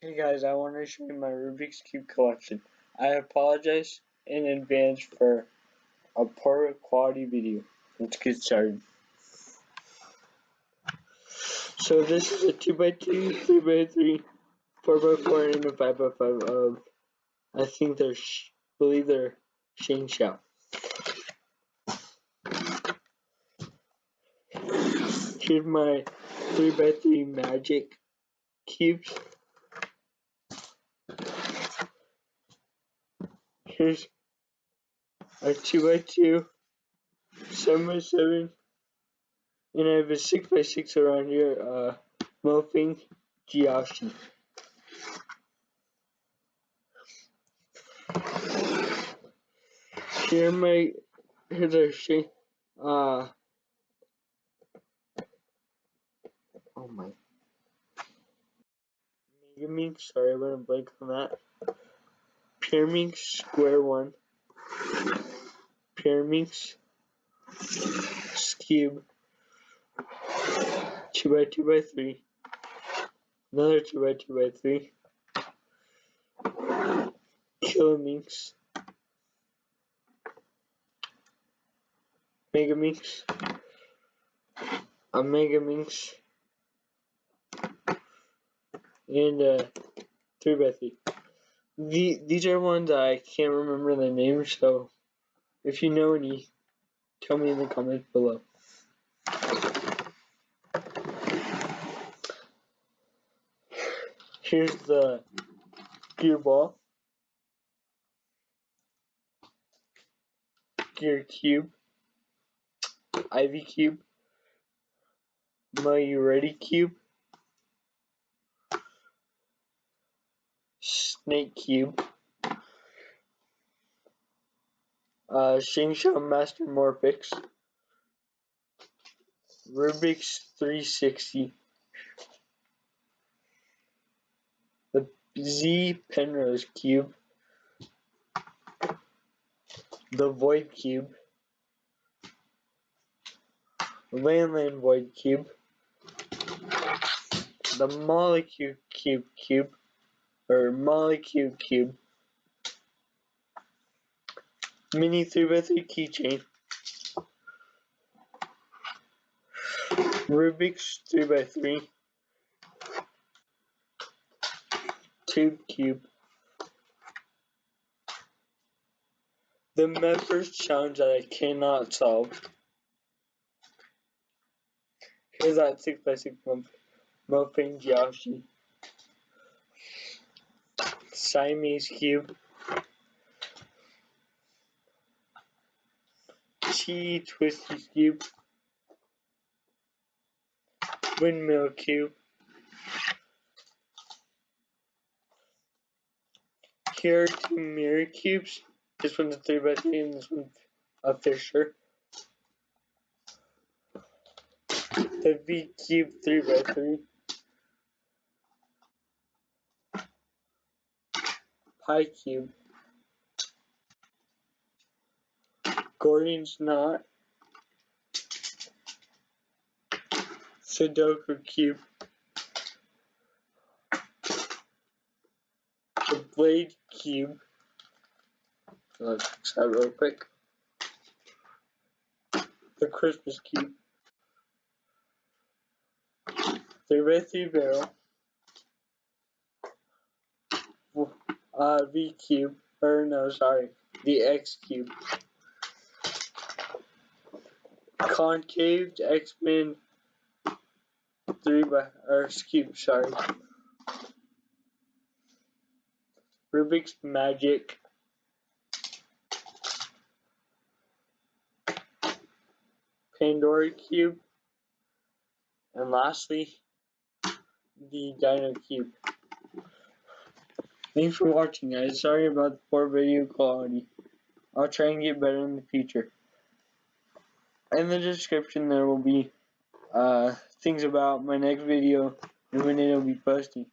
Hey guys, I want to show you my Rubik's Cube collection. I apologize in advance for a poor quality video. Let's get started. So this is a 2x2, 3x3, 4x4, and a 5x5 of, I think believe they're Shane Shao. Here's my 3x3 magic cubes. Here's a 2x2, 7x7, and I have a 6x6 around here, Mofing Jiashi. Here's our shape. Oh my. Megamix, sorry, I went a blank on that. Pyramix Square 1. Pyramix Cube. 2x2x3. Another 2x2x3. Kilomix. Megamix. A Megamix. And 3x3. These are ones I can't remember the names, so if you know any, tell me in the comments below. Here's the Gearball. Gear Cube. Ivy Cube. My You Ready Cube. Snake Cube. Shing Shao Master Morphix. Rubiks 360. The Z Penrose Cube. The Void Cube. Landland Void Cube. The Molecule Cube. Or Molecule Cube. Mini 3x3 keychain. Rubik's 3x3. Tube Cube. The members challenge that I cannot solve. Here's that 6x6 Mofing Jiashi. Siamese Cube. Chi Twisty Cube. Windmill Cube. Here are two mirror cubes. This one's a 3x3 and this one's a Fisher. The V Cube 3x3. Pi Cube. Gordian's Knot. Sudoku Cube. The Blade Cube. Let's fix that real quick. The Christmas Cube. 3x3 barrel. V Cube. Or no, sorry. The X Cube. Concaved X-Men 3x cube, sorry. Rubik's Magic. Pandora Cube. And lastly, the Dino Cube. Thanks for watching, guys. Sorry about the poor video quality. I'll try and get better in the future. In the description there will be things about my next video and when it will be posting.